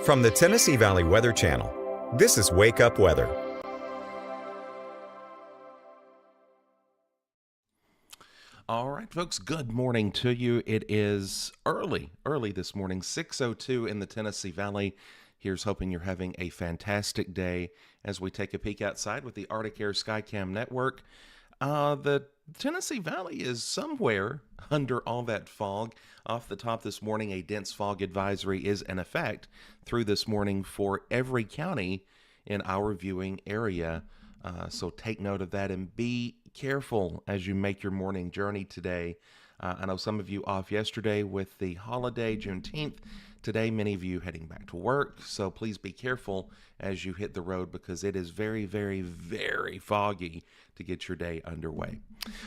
From the Tennessee Valley Weather Channel, this is Wake Up Weather. All right, folks, good morning to you. It is early this morning, 6:02 in the Tennessee Valley. Here's hoping you're having a fantastic day as we take a peek outside with the Arctic Air Skycam Network. The Tennessee Valley is somewhere under all that fog. Off the top this morning, a dense fog advisory is in effect through this morning for every county in our viewing area. So take note of that and be careful as you make your morning journey today. I know some of you off yesterday with the holiday, Juneteenth. Today, many of you heading back to work, so please be careful as you hit the road because it is very, very, very foggy to get your day underway.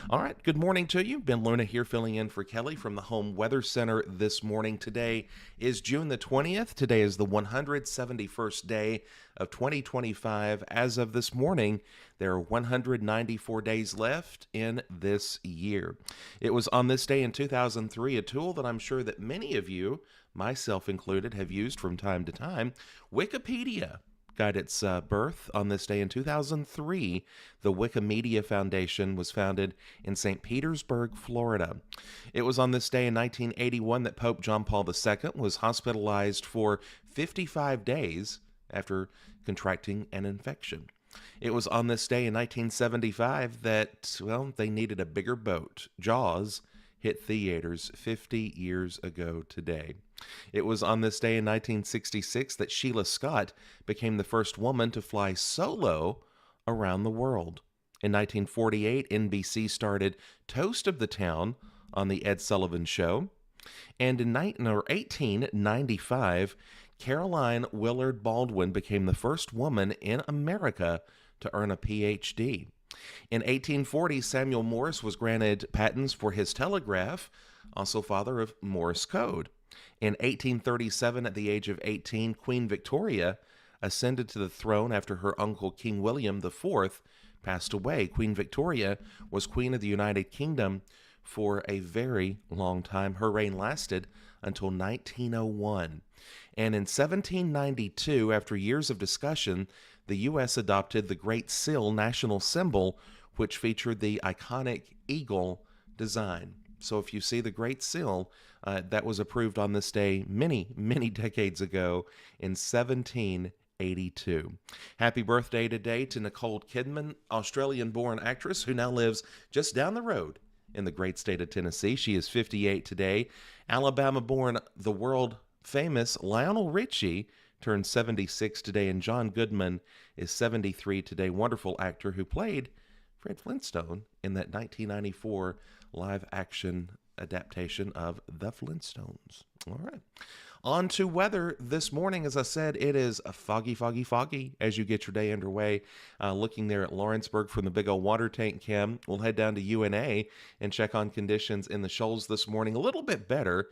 All right, good morning to you. Ben Luna here filling in for Kelly from the Home Weather Center this morning. Today is June the 20th. Today is the 171st day of 2025. As of this morning, there are 194 days left in this year. It was on this day in 2003, a tool that I'm sure that many of you, myself included, have used from time to time. Wikipedia got its birth on this day in 2003. The Wikimedia Foundation was founded in St. Petersburg, Florida. It was on this day in 1981 that Pope John Paul II was hospitalized for 55 days after contracting an infection. It was on this day in 1975 that, well, they needed a bigger boat. Jaws hit theaters 50 years ago today. It was on this day in 1966 that Sheila Scott became the first woman to fly solo around the world. In 1948, NBC started Toast of the Town on The Ed Sullivan Show. And in 1895, Caroline Willard Baldwin became the first woman in America to earn a PhD. In 1840, Samuel Morse was granted patents for his telegraph, also father of Morse code. In 1837, at the age of 18, Queen Victoria ascended to the throne after her uncle King William IV passed away. Queen Victoria was Queen of the United Kingdom for a very long time. Her reign lasted until 1901. And in 1792, after years of discussion, the U.S. adopted the Great Seal national symbol, which featured the iconic eagle design. So if you see the Great Seal, that was approved on this day many, many decades ago in 1782. Happy birthday today to Nicole Kidman, Australian-born actress who now lives just down the road in the great state of Tennessee. She is 58 today. Alabama-born, the world-famous Lionel Richie turned 76 today, and John Goodman is 73 today. Wonderful actor who played Fred Flintstone in that 1994 live-action adaptation of The Flintstones. All right. On to weather this morning. As I said, it is a foggy as you get your day underway. Looking there at Lawrenceburg from the big old water tank cam. We'll head down to UNA and check on conditions in the Shoals this morning. A little bit better.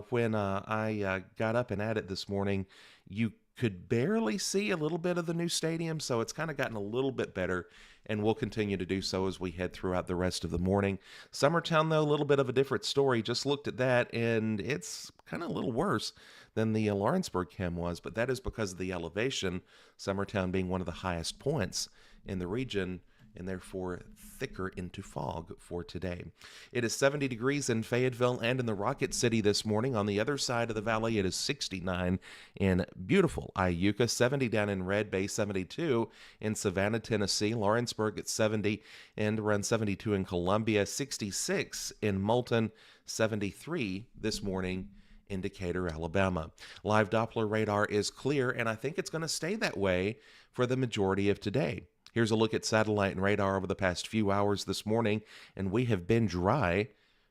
When I got up and at it this morning, you could barely see a little bit of the new stadium, so it's kind of gotten a little bit better, and we'll continue to do so as we head throughout the rest of the morning. Summertown, though, a little bit of a different story. Just looked at that, and it's kind of a little worse than the Lawrenceburg chem was, but that is because of the elevation, Summertown being one of the highest points in the region, and therefore thicker into fog for today. It is 70 degrees in Fayetteville and in the Rocket City this morning. On the other side of the valley, it is 69 in beautiful Iuka, 70 down in Red Bay, 72 in Savannah, Tennessee, Lawrenceburg at 70, and around 72 in Columbia, 66 in Moulton, 73 this morning in Decatur, Alabama. Live Doppler radar is clear, and I think it's going to stay that way for the majority of today. Here's a look at satellite and radar over the past few hours this morning, and we have been dry.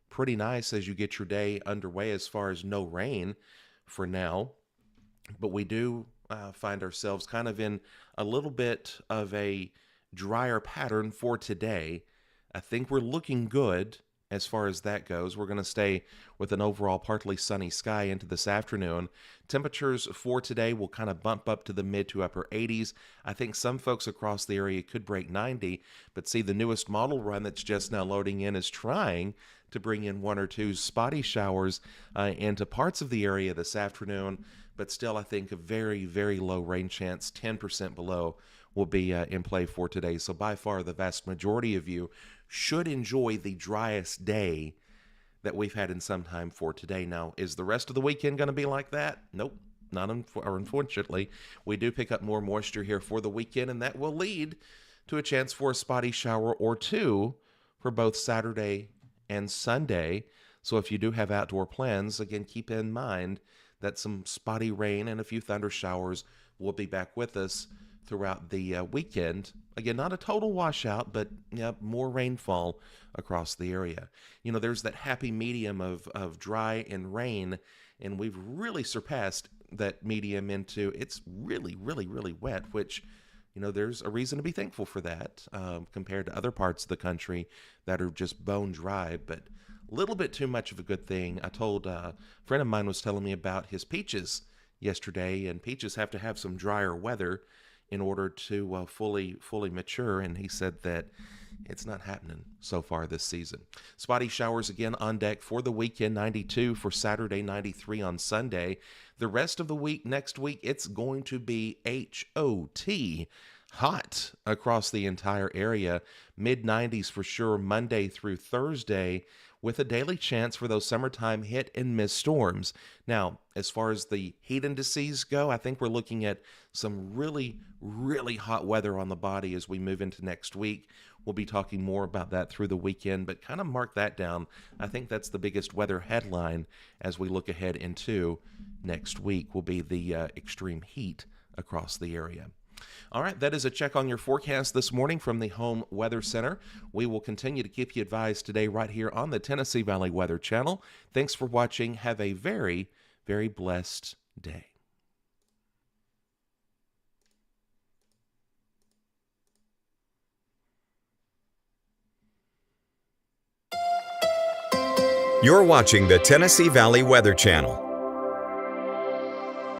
Pretty nice as you get your day underway as far as no rain for now. But we do find ourselves kind of in a little bit of a drier pattern for today. I think we're looking good as far as that goes. We're going to stay with an overall partly sunny sky into this afternoon. Temperatures for today will kind of bump up to the mid to upper 80s. I think some folks across the area could break 90, but see, the newest model run that's just now loading in is trying to bring in one or two spotty showers into parts of the area this afternoon, but still I think a very, very low rain chance, 10% below, will be in play for today. So by far the vast majority of you should enjoy the driest day that we've had in some time for today. Now, is the rest of the weekend going to be like that? Nope. Unfortunately. We do pick up more moisture here for the weekend, and that will lead to a chance for a spotty shower or two for both Saturday and Sunday. So if you do have outdoor plans, again, keep in mind that some spotty rain and a few thunder showers will be back with us throughout the weekend. Again, not a total washout, but more rainfall across the area. There's that happy medium of dry and rain, and we've really surpassed that medium into it's really, really, really wet, which, there's a reason to be thankful for that compared to other parts of the country that are just bone dry, but a little bit too much of a good thing. I told a friend of mine was telling me about his peaches yesterday, and peaches have to have some drier weather in order to fully mature, and he said that it's not happening so far this season. Spotty showers again on deck for the weekend, 92 for Saturday, 93 on Sunday. The rest of the week, next week, it's going to be HOT, hot across the entire area. Mid-90s for sure, Monday through Thursday, with a daily chance for those summertime hit and miss storms. Now, as far as the heat indices go, I think we're looking at some really, really hot weather on the body as we move into next week. We'll be talking more about that through the weekend, but kind of mark that down. I think that's the biggest weather headline as we look ahead into next week will be the extreme heat across the area. All right, that is a check on your forecast this morning from the Home Weather Center. We will continue to keep you advised today right here on the Tennessee Valley Weather Channel. Thanks for watching. Have a very, very blessed day. You're watching the Tennessee Valley Weather Channel.